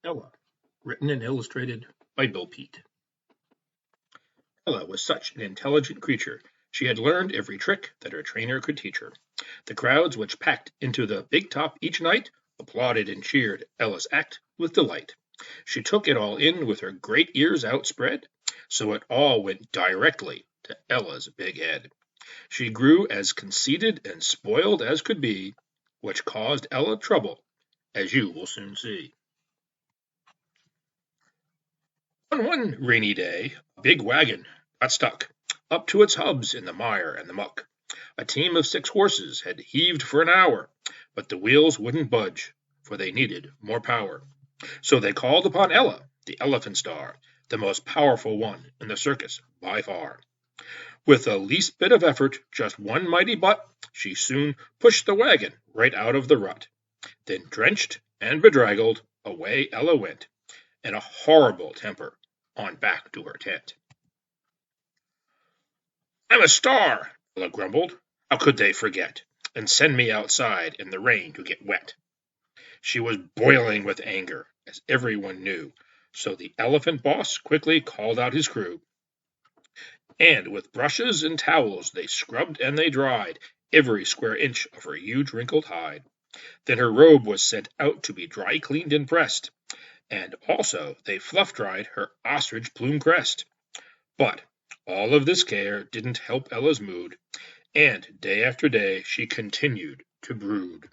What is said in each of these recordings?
Ella, written and illustrated by Bill Peet. Ella was such an intelligent creature. She had learned every trick that her trainer could teach her. The crowds which packed into the big top each night applauded and cheered Ella's act with delight. She took it all in with her great ears outspread, so it all went directly to Ella's big head. She grew as conceited and spoiled as could be, which caused Ella trouble, as you will soon see. On one rainy day, a big wagon got stuck up to its hubs in the mire and the muck. A team of 6 horses had heaved for an hour, but the wheels wouldn't budge, for they needed more power. So they called upon Ella, the elephant star, the most powerful one in the circus by far. With the least bit of effort, just one mighty butt, she soon pushed the wagon right out of the rut. Then, drenched and bedraggled, away Ella went, in a horrible temper, on back to her tent. "I'm a star," Ella grumbled. "How could they forget, and send me outside in the rain to get wet?" She was boiling with anger, as everyone knew, so the elephant boss quickly called out his crew. And with brushes and towels they scrubbed and they dried every square inch of her huge wrinkled hide. Then her robe was sent out to be dry cleaned and pressed, and also they fluff dried her ostrich plume crest. But all of this care didn't help Ella's mood, and day after day she continued to brood.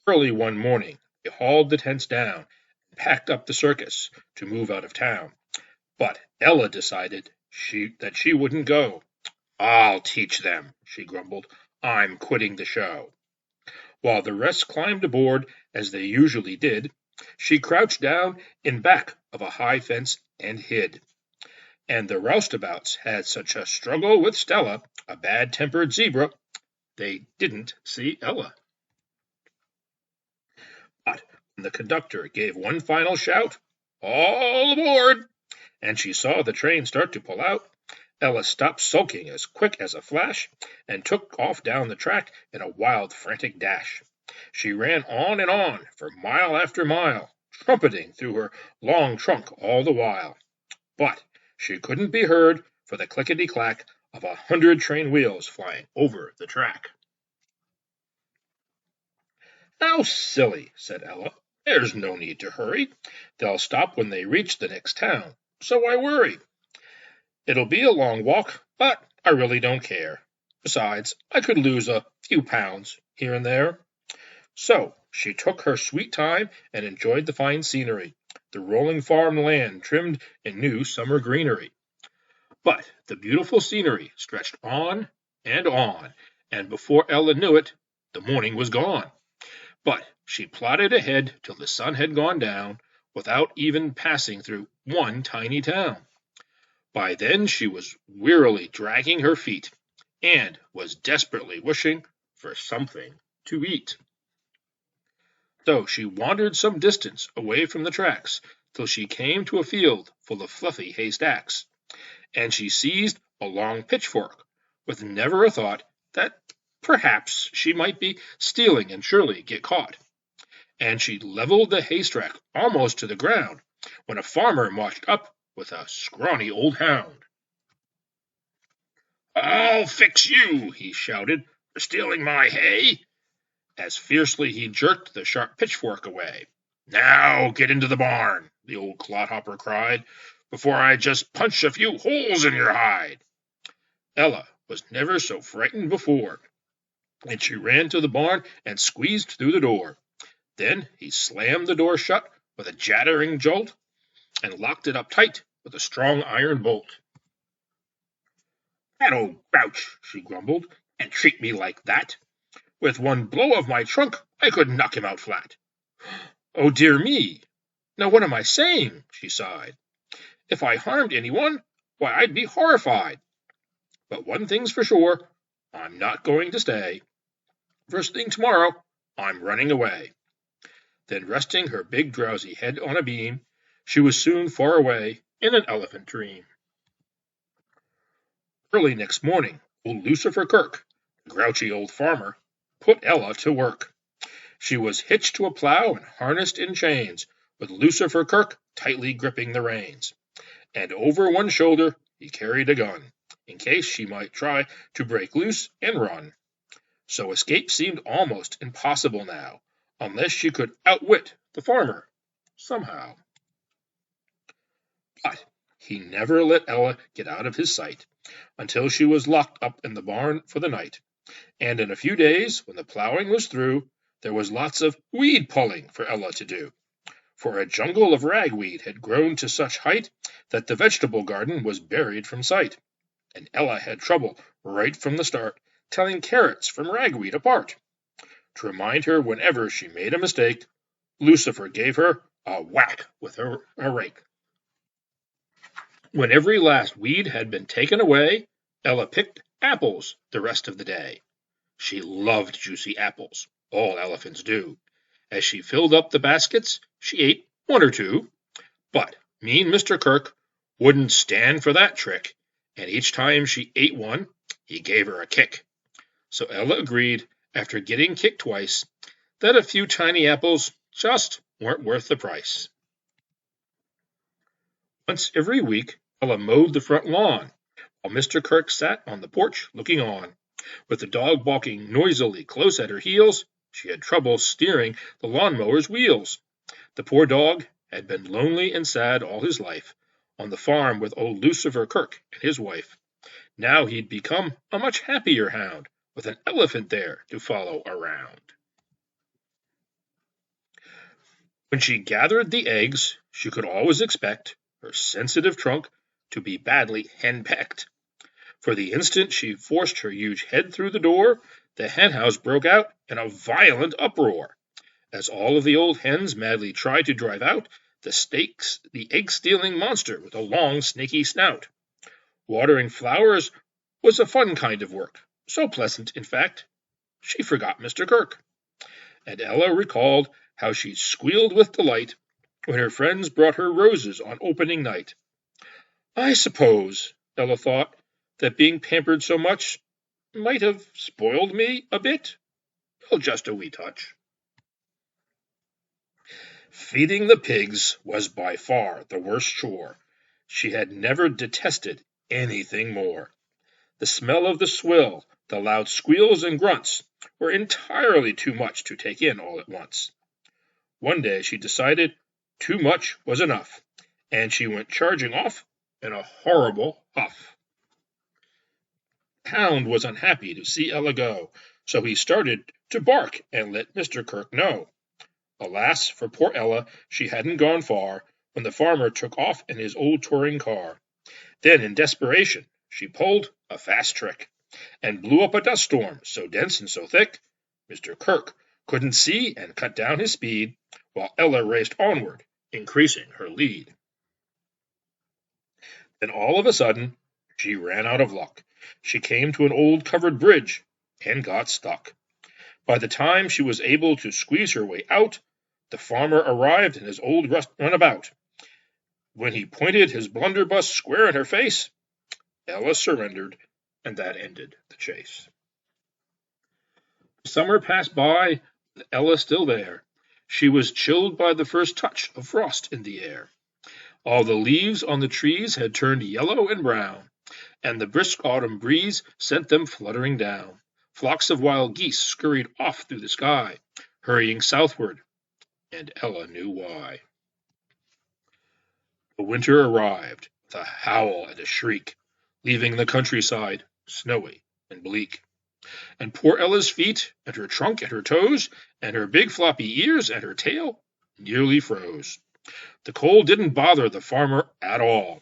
Early one morning they hauled the tents down and packed up the circus to move out of town. But Ella decided that she wouldn't go. "I'll teach them," she grumbled. "I'm quitting the show." While the rest climbed aboard, as they usually did, she crouched down in back of a high fence and hid. And the roustabouts had such a struggle with Stella, a bad-tempered zebra, they didn't see Ella. But when the conductor gave one final shout, "All aboard!" and she saw the train start to pull out, Ella stopped sulking as quick as a flash and took off down the track in a wild, frantic dash. She ran on and on for mile after mile, trumpeting through her long trunk all the while. But she couldn't be heard for the clickety-clack of 100 train wheels flying over the track. "How silly," said Ella. "There's no need to hurry. They'll stop when they reach the next town, so why worry? It'll be a long walk, but I really don't care. Besides, I could lose a few pounds here and there." So she took her sweet time and enjoyed the fine scenery, the rolling farm land trimmed in new summer greenery. But the beautiful scenery stretched on, and before Ella knew it, the morning was gone. But she plodded ahead till the sun had gone down, without even passing through one tiny town. By then she was wearily dragging her feet, and was desperately wishing for something to eat. So she wandered some distance away from the tracks, till she came to a field full of fluffy haystacks, and she seized a long pitchfork, with never a thought that perhaps she might be stealing and surely get caught. And she leveled the haystack almost to the ground, when a farmer marched up with a scrawny old hound. "I'll fix you," he shouted, "for stealing my hay," as fiercely he jerked the sharp pitchfork away. "Now get into the barn," the old clodhopper cried, "before I just punch a few holes in your hide." Ella was never so frightened before, and she ran to the barn and squeezed through the door. Then he slammed the door shut with a jattering jolt, and locked it up tight with a strong iron bolt. "That old grouch," she grumbled, "and treat me like that. With one blow of my trunk I could knock him out flat." "Oh, dear me! Now what am I saying?" she sighed. "If I harmed anyone, why, I'd be horrified. But one thing's for sure, I'm not going to stay. First thing tomorrow, I'm running away." Then resting her big drowsy head on a beam, she was soon far away in an elephant dream. Early next morning, old Lucifer Kirk, the grouchy old farmer, put Ella to work. She was hitched to a plow and harnessed in chains, with Lucifer Kirk tightly gripping the reins. And over one shoulder he carried a gun, in case she might try to break loose and run. So escape seemed almost impossible now, unless she could outwit the farmer somehow. But he never let Ella get out of his sight until she was locked up in the barn for the night. And in a few days, when the plowing was through, there was lots of weed pulling for Ella to do. For a jungle of ragweed had grown to such height that the vegetable garden was buried from sight, and Ella had trouble right from the start telling carrots from ragweed apart. To remind her whenever she made a mistake, Lucifer gave her a whack with a rake. When every last weed had been taken away, Ella picked apples the rest of the day. She loved juicy apples, all elephants do. As she filled up the baskets, she ate one or two. But mean Mr. Kirk wouldn't stand for that trick, and each time she ate one, he gave her a kick. So Ella agreed, after getting kicked twice, that a few tiny apples just weren't worth the price. Once every week, Ella mowed the front lawn, while Mr. Kirk sat on the porch looking on. With the dog balking noisily close at her heels, she had trouble steering the lawn-mower's wheels. The poor dog had been lonely and sad all his life, on the farm with old Lucifer Kirk and his wife. Now he'd become a much happier hound, with an elephant there to follow around. When she gathered the eggs, she could always expect her sensitive trunk to be badly henpecked. For the instant she forced her huge head through the door, the henhouse broke out in a violent uproar, as all of the old hens madly tried to drive out the egg-stealing monster with a long, snaky snout. Watering flowers was a fun kind of work, so pleasant, in fact, she forgot Mr. Kirk. And Ella recalled how she squealed with delight when her friends brought her roses on opening night. I suppose, Ella thought, that being pampered so much might have spoiled me a bit. Well, just a wee touch. Feeding the pigs was by far the worst chore. She had never detested anything more. The smell of the swill, the loud squeals and grunts, were entirely too much to take in all at once. One day she decided too much was enough, and she went charging off in a horrible huff. The hound was unhappy to see Ella go, so he started to bark and let Mr. Kirk know. Alas, for poor Ella, she hadn't gone far when the farmer took off in his old touring car. Then, in desperation, she pulled a fast trick and blew up a dust storm so dense and so thick Mr. Kirk couldn't see and cut down his speed, while Ella raced onward, increasing her lead. Then all of a sudden, she ran out of luck. She came to an old covered bridge and got stuck. By the time she was able to squeeze her way out, the farmer arrived in his old runabout. When he pointed his blunderbuss square in her face, Ella surrendered, and that ended the chase. Summer passed by, with Ella still there. She was chilled by the first touch of frost in the air. All the leaves on the trees had turned yellow and brown, and the brisk autumn breeze sent them fluttering down. Flocks of wild geese scurried off through the sky, hurrying southward, and Ella knew why. The winter arrived, with a howl and a shriek, leaving the countryside snowy and bleak. And poor Ella's feet, and her trunk, and her toes, and her big floppy ears, and her tail nearly froze. The cold didn't bother the farmer at all,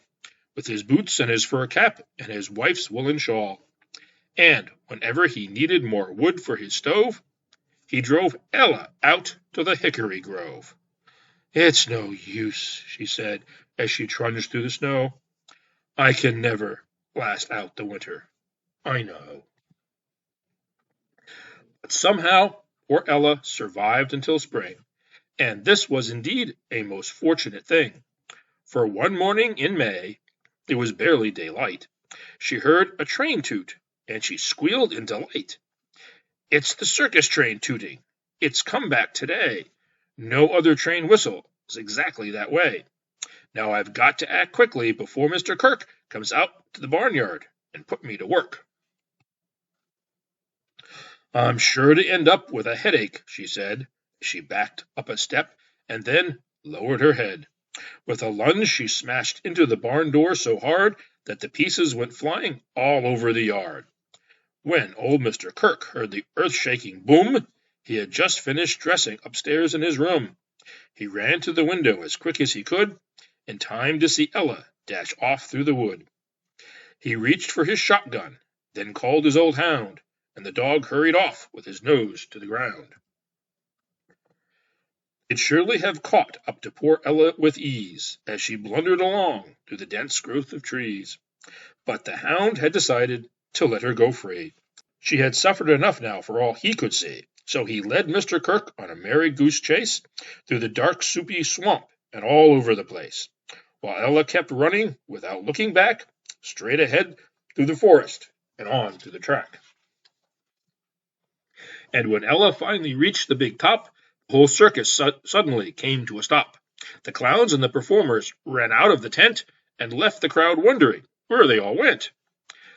with his boots and his fur cap and his wife's woolen shawl. And whenever he needed more wood for his stove, he drove Ella out to the hickory grove. It's no use, she said, as she trudged through the snow. I can never last out the winter, I know. But somehow poor Ella survived until spring, and this was indeed a most fortunate thing. For one morning in May, it was barely daylight, she heard a train toot, and she squealed in delight. It's the circus train tooting, It's come back today. No other train whistles exactly that way. Now I've got to act quickly before Mr. Kirk comes out to the barnyard and put me to work. I'm sure to end up with a headache, she said. She backed up a step and then lowered her head. With a lunge, she smashed into the barn door so hard that the pieces went flying all over the yard. When old Mr. Kirk heard the earth-shaking boom, he had just finished dressing upstairs in his room. He ran to the window as quick as he could, in time to see Ella dash off through the wood. He reached for his shotgun, then called his old hound, and the dog hurried off with his nose to the ground. They'd surely have caught up to poor Ella with ease, as she blundered along through the dense growth of trees. But the hound had decided to let her go free. She had suffered enough now for all he could see, so he led Mr. Kirk on a merry goose chase through the dark soupy swamp and all over the place, while Ella kept running without looking back, straight ahead through the forest and on to the track. And when Ella finally reached the big top, the whole circus suddenly came to a stop. The clowns and the performers ran out of the tent and left the crowd wondering where they all went.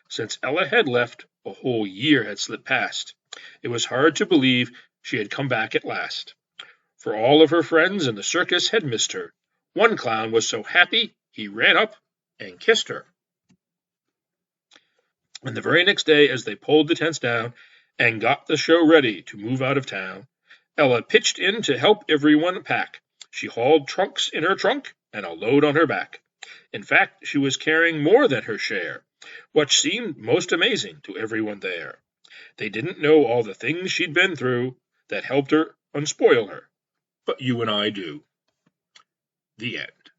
Since Ella had left, a whole year had slipped past. It was hard to believe she had come back at last, for all of her friends in the circus had missed her. One clown was so happy he ran up and kissed her. And the very next day, as they pulled the tents down and got the show ready to move out of town, Ella pitched in to help everyone pack. She hauled trunks in her trunk and a load on her back. In fact, she was carrying more than her share, which seemed most amazing to everyone there. They didn't know all the things she'd been through that helped her unspoil her, but you and I do. The end.